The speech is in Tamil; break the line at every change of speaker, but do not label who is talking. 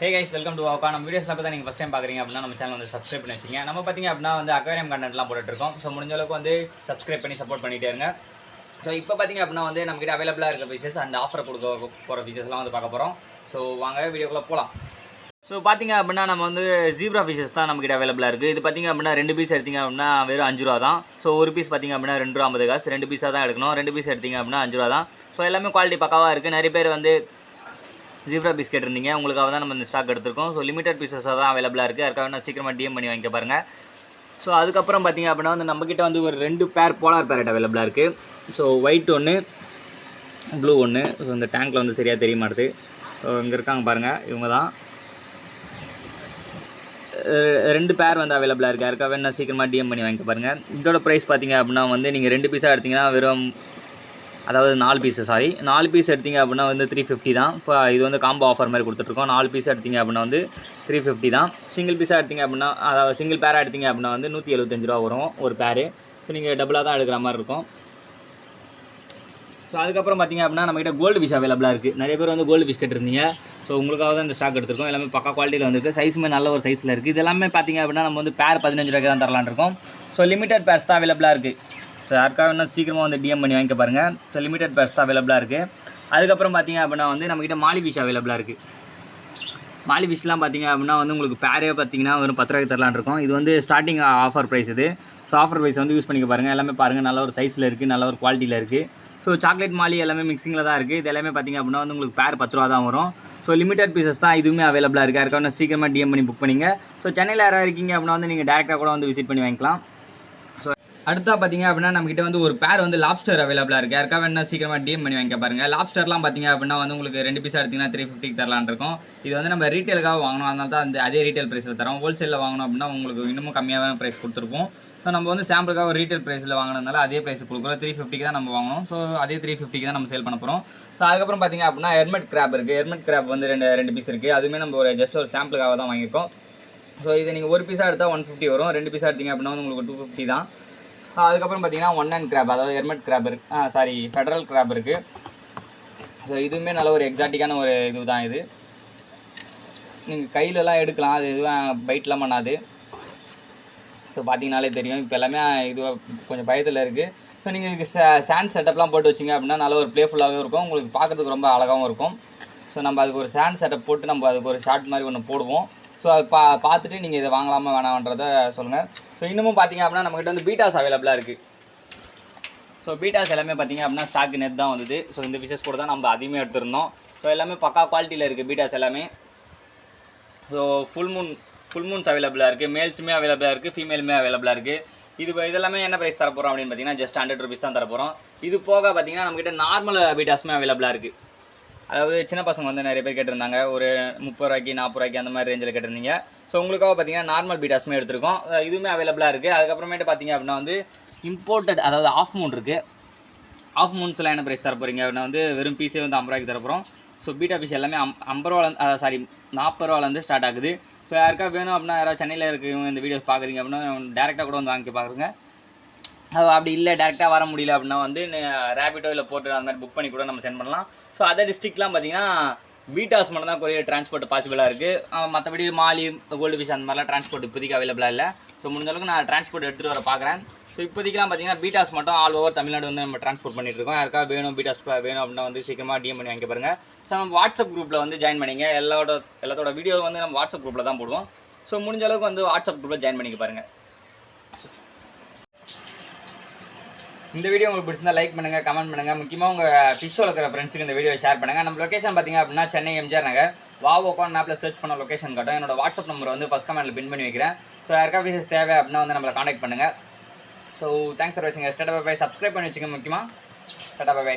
Hey guys, welcome to our நம்ம வீடியோஸ்ல பார்த்தா நீங்க ஃபர்ஸ்ட் டைம் பாக்குறீங்க அப்படினா நம்ம சேனல் வந்து சப்ஸ்கிரைப் பண்ணி வச்சுங்க. நம்ம பாத்தீங்க அப்படினா வந்து அக்வாரியம் கண்டென்ட்லாம் போட்டுட்டு இருக்கோம். சோ முடிஞ்ச அளவுக்கு வந்து சப்ஸ்கிரைப் பண்ணி சப்போர்ட் பண்ணிட்டே இருங்க. சோ இப்போ பாத்தீங்க அப்படினா வந்து நம்ம கிட்ட அவேலபிளா இருக்க பீசஸ் அண்ட் ஆஃபர் கொடுக்க போற பீசஸ்லாம் வந்து பார்க்க போறோம். சோ வாங்க வீடியோக்குள்ள போலாம். ஸோ பார்த்தீங்க அப்படின்னா நம்ம வந்து ஜீப்ரா ஃபிஷஸ் தான் நம்மக்கிட்ட அவைலபிளாக இருக்குது. இது பார்த்திங்க அப்படின்னா 2 பீஸ் எடுத்திங்க அப்படின்னா வெறும் 5 ரூபா தான். ஸோ ஒரு பீஸ் பார்த்திங்க அப்படின்னா 2 ரூபா 50 காசு. 2 பீஸாக தான் எடுக்கணும். 2 பீஸ் எடுத்திங்க அப்படின்னா 5 ரூபா தான். ஸோ எல்லாமே குவாலிட்டி பக்காவாக இருக்குது. நிறைய பேர் வந்து ஜீப்ரா பீஸ் கேட்டிருந்தீங்க, உங்களுக்காக தான் நம்ம இந்த ஸ்டாக் எடுத்திருக்கோம். ஸோ லிமிடெட் பீசஸாக தான் அவைலபிளாக இருக்குது. அதுக்காக நான் சீக்கிரமாக டிஎம் பண்ணி வாங்கிக்க பாருங்கள். ஸோ அதுக்கப்புறம் பார்த்திங்க அப்படின்னா வந்து நம்மக்கிட்ட வந்து ஒரு 2 பேர் போலார் பேரட் அவைலபிளாக இருக்குது. ஸோ ஒயிட் ஒன்று, ப்ளூ ஒன்று. ஸோ இந்த டேங்க்கில் வந்து சரியாக தெரிய மாட்டுது. ஸோ இங்கே இருக்காங்க பாருங்கள், இவங்க தான் 2 பேர் வந்து அவைலபிளாக இருக்குது. யாருக்காக வேணா சீக்கிரமாக டிஎம் பண்ணி வாங்கிக்க பாருங்கள். இதோட ப்ரைஸ் பார்த்திங்க அப்படின்னா வந்து நீங்கள் 2 பீஸாக எடுத்திங்கன்னா வெறும், அதாவது 4 பீஸ் எடுத்திங்க அப்படின்னா வந்து 350 தான். இது வந்து காம்போ ஆஃபர் மாதிரி கொடுத்துட்ருக்கோம். 4 பீஸ் எடுத்திங்க அப்படின்னா வந்து 350 தான். சிங்கிள் பீஸாக எடுத்திங்க அப்படின்னா, அதாவது சிங்கிள் பேராக எடுத்திங்க அப்படின்னா வந்து 175 ரூபா வரும் ஒரு பேரு. ஸோ நீங்கள் டபுளாக தான் எடுக்கிற மாதிரி இருக்கும். ஸோ அதுக்கப்புறம் பார்த்திங்க அப்படின்னா நம்மகிட்ட கோல்டு ஃபிஷ் அவைலபிளாக இருக்குது. நிறைய பேர் வந்து கோல்டு ஃபிஷ் கேட்டிருந்தீங்க. ஸோ உங்களுக்காக தான் இந்த ஸ்டாக் எடுத்திருக்கோம். எல்லாமே பக்கா குவாலிட்டியில் வந்துருக்கு. சைஸுமே நல்ல ஒரு சைஸில் இருக்குது. இது எல்லாமே பார்த்திங்க அப்படின்னா நம்ம வந்து பேர் 15 ரூபாய்க்கு தான் தரலான்னு இருக்கோம். ஸோ லிமிடெட் பேர்ஸ் தான் அவைலபிளாக இருக்குது. ஸோ யாருக்காக வேணால் சீக்கிரமாக வந்து டிஎம் பண்ணி வாங்கிக்க பாருங்கள். ஸோ லிமிடெட் பேர்ஸ் தான் அவைலபிளாக இருக்குது. அதுக்கப்புறம் பார்த்திங்க அப்படின்னா வந்து நம்மகிட்ட மாலி ஃபிஷ் அவைலபிளாக இருக்குது. மாலி ஃபிஷ்லாம் பார்த்திங்க அப்படின்னா வந்து உங்களுக்கு பேரே பார்த்திங்கன்னா வெறும் 10 ரூபாய்க்கு தரலான்னு இருக்கும். இது வந்து ஸ்டார்டிங் ஆஃபர் ப்ரைஸ் இது. ஸோ ஆஃபர் ப்ரைஸ் வந்து யூஸ் பண்ணிக்க பாருங்கள். எல்லாமே பாருங்கள், நல்ல ஒரு சைஸில் இருக்குது, நல்ல ஒரு குவாலிட்டியில் இருக்குது. ஸோ சாக்லேட் மாலி எல்லாமே மிக்சிங்கில் தான் இருக்குது. இது எல்லாமே பார்த்திங்க அப்படின்னா வந்து உங்களுக்கு பேர் 10 ரூபா தான் வரும். ஸோ லிமிடெட் பீசஸ் தான் இதுவுமே அவைலபிளாக இருக்குது. யாருக்காக சீக்கிரமாக டிஎம் பண்ணி புக் பண்ணிங்க. ஸோ சென்னையில் யாராவது இருக்கீங்க அப்படின்னா வந்து நீங்கள் டேரெக்டாக கூட வந்து விசிட் பண்ணி வாங்கிக்கலாம். ஸோ அடுத்தா பார்த்திங்க அப்படின்னா நம்மகிட்ட வந்து ஒரு பேர் வந்து லாப்ஸ்டர் அவைலபிளாக இருக்குது. யாருக்காக வேணா சீக்கிரமாக டிஎம் பண்ணி வாங்கிக்க பாருங்கள். லாப்ஸ்டர்லாம் பார்த்திங்க அப்படின்னா வந்து உங்களுக்கு 2 பீஸாக எடுத்திங்கன்னா 350 தரலான்னு இருக்கும். இது வந்து நம்ம ரீட்டெயிலுக்காக வாங்கணும், அதனால தான் அந்த அதே ரீட்டெயில் ப்ரைஸில் தரோம். ஹோல்சேலில் வாங்கணும் அப்படின்னா உங்களுக்கு இன்னமும் கம்மியான ப்ரைஸ் கொடுத்துருப்போம். ஸோ நம்ம வந்து சாம்பிளுக்காக ஒரு ரீட்டெயில் ப்ரைஸில் வாங்கினதுனால அதே ப்ரைஸ் கொடுக்குறோம். 350 தான் நம்ம வாங்கணும். ஸோ அதே 350 தான் நம்ம சேல் பண்ண போகிறோம். ஸோ அதுக்கப்புறம் பார்த்திங்க அப்படின்னா ஹெர்மெட் கிராப் இருக்குது. ஹெர்மெட் கிராப் வந்து 2 பீஸ் இருக்குது. அதுவுமே நம்ம ஒரு ஜஸ்ட் ஒரு சாம்பிளுக்காக தான் வாங்கியிருக்கோம். ஸோ இதை நீங்கள் ஒரு பீஸாக எடுத்தால் 150 வரும். 2 பீஸாக எடுத்திங்க அப்படின்னா வந்து உங்களுக்கு 250 தான். அதுக்கப்புறம் பார்த்திங்கன்னா ஒன் ஹேண்ட் கிராப், அதாவது ஹெர்மெட் கிராப் இருக்குது, ஃபெடரல் கிராப் இருக்குது. ஸோ இதுவுமே நல்ல ஒரு எக்ஸாட்டிக்கான ஒரு இது தான். இது நீங்கள் கையிலலாம் எடுக்கலாம், அது எதுவும் பைட்லாம் பண்ணாது. ஸோ பார்த்தீங்கனாலே தெரியும். இப்போ எல்லாமே இதுவாக கொஞ்சம் பயத்தில் இருக்குது. ஸோ நீங்கள் இதுக்கு சாண்ட் செட்டப்லாம் போட்டு வச்சிங்க அப்படின்னா நல்ல ஒரு ப்ளேஃபுல்லாகவே இருக்கும். உங்களுக்கு பார்க்குறதுக்கு ரொம்ப அழகாகவும் இருக்கும். ஸோ நம்ம அதுக்கு ஒரு சாண்ட் செட்டப் போட்டு நம்ம அதுக்கு ஒரு ஷார்ட் மாதிரி ஒன்று போடுவோம். ஸோ அது பார்த்துட்டு நீங்கள் இதை வாங்கலாமா வேணான்றதை சொல்லுங்கள். ஸோ இன்னமும் பார்த்திங்க அப்படின்னா நம்மகிட்ட வந்து பீட்டாஸ் அவைலபிளாக இருக்குது. ஸோ பீட்டாஸ் எல்லாமே பார்த்திங்க அப்படின்னா ஸ்டாக் நெட் தான் வந்தது. ஸோ இந்த பிசஸ் கூட தான் நம்ம அதிகமே எடுத்திருந்தோம். ஸோ எல்லாமே பக்கா குவாலிட்டியில் இருக்குது பீட்டாஸ் எல்லாமே. ஸோ ஃபுல் மூன்ஸ் அவைலபிளாக இருக்குது. மேல்ஸுமே அவைலபிளாக இருக்குது, ஃபீமேலுமே அவைலபிளாக இருக்குது. இதெல்லாமே என்ன ப்ரைஸ் தர போகிறோம் அப்படின்னு பார்த்தீங்கன்னா ஜஸ்ட் 100 ரூபீஸ் தான் தர போகிறோம். இது போக பார்த்திங்கன்னா நம்மகிட்ட நார்மல் பீட்டாஸுமே அவைலபிளாக இருக்குது. அதாவது சின்ன பசங்க வந்து நிறைய பேர் கேட்டிருந்தாங்க, ஒரு 30 ரூபாய்க்கு 40 ரூபாய்க்கு அந்த மாதிரி ரேஞ்சில் கேட்டிருந்தீங்க. ஸோ உங்களுக்காக பார்த்திங்கன்னா நார்மல் பீட்டாஸுமே எடுத்திருக்கோம். இதுவுமே அவைலபிளாக இருக்குது. அதுக்கப்புறமேட்டு பார்த்திங்க அப்படின்னா வந்து இம்போர்ட்டட், அதாவது ஆஃப் மூன் இருக்குது. ஆஃப் மூன்ஸ்லாம் என்ன ப்ரைஸ் தர போகிறீங்க அப்படின்னா வந்து வெறும் பீஸே வந்து 50 ரூபாய்க்கு தர போகிறோம். ஸோ பீட்டா பீஸ் எல்லாமே 50 ரூபா 40 ரூபாலேருந்து ஸ்டார்ட் ஆகுது. ஸோ யாருக்கா வேணும் அப்படின்னா, யாராவது சென்னையில் இருக்கவங்க இந்த வீடியோஸ் பார்க்குறீங்க அப்படின்னா டேரெக்டாக கூட வந்து வாங்கி பார்க்குறேங்க. அப்படி இல்லை டேரெக்டாக வர முடியல அப்படின்னா வந்து ரேபிட்டோ இல்லை போட்டு அந்த மாதிரி புக் பண்ணி கூட நம்ம சென்ட் பண்ணலாம். ஸோ அதர் டிஸ்ட்ரிக்ட்லாம் பார்த்திங்கன்னா பீட்டாஸ் மட்டும் தான் கொரியர் டிரான்ஸ்போர்ட் பாசிபிளாக இருக்குது. மற்றபடி மாலி, கோல்டு ஃபிஷ் அந்த மாதிரிலாம் டிரான்ஸ்போர்ட் இப்போதைக்கு அவைலபிளாக இல்லை. ஸோ முடிஞ்ச அளவுக்கு நான் டிரான்ஸ்போர்ட் எடுத்துகிட்டு வர பார்க்குறேன். ஸோ இப்போதைக்கெலாம் பார்த்திங்கன்னா பீட்டாஸ் மட்டும் ஆல் ஓவர் தமிழ்நாடு வந்து நம்ம டிரான்ஸ்போர்ட் பண்ணிட்டுருக்கோம். யாருக்காக வேணும் பீட்டாஸ் வேணும் அப்படின்னா வந்து சீக்கிரமாக டிஎம் பண்ணி வாங்கி பாருங்கள். ஸோ நம்ம வாட்ஸ்அப் குரூப்பில் வந்து ஜாயின் பண்ணிங்க. எல்லாத்தோட வீடியோ வந்து நம்ம வாட்ஸ்அப் குரூப்பில் தான் போடுவோம். ஸோ முடிஞ்ச அளவுக்கு வந்து வாட்ஸ்அப் குரூப்பில் ஜாயின் பண்ணிக்க பாருங்கள். இந்த வீடியோ உங்களுக்கு பிடிச்சிருந்தா லைக் பண்ணுங்கள், கமெண்ட் பண்ணுங்கள். முக்கியமாக உங்கள் ஃபிஷ் வளர்க்குற ஃப்ரெண்ட்ஸுக்கு இந்த வீடியோ ஷேர் பண்ணுங்கள். நம்ம லொக்கேஷன் பார்த்திங்க அப்படின்னா சென்னை எம்ஜிஆர் நகர். வாவோக்கான் மேப்பில் சர்ச் பண்ண லொக்கேஷன் காட்டும். என்னோட வாட்ஸ்அப் நம்பர் வந்து ஃபஸ்ட் கமெண்ட்டில் பின் பண்ணி வைக்கிறேன். ஸோ யாருக்கா ஃபிஷஸ் தேவை அப்படின்னா வந்து நம்மளை காண்டாக்ட் பண்ணுங்கள். ஸோ தேங்க்ஸ் ஃபார் வாட்சிங். Tata bye by. சப்ஸ்கிரைப் பண்ணி வச்சுங்க முக்கியமாக. டாடா பை பை.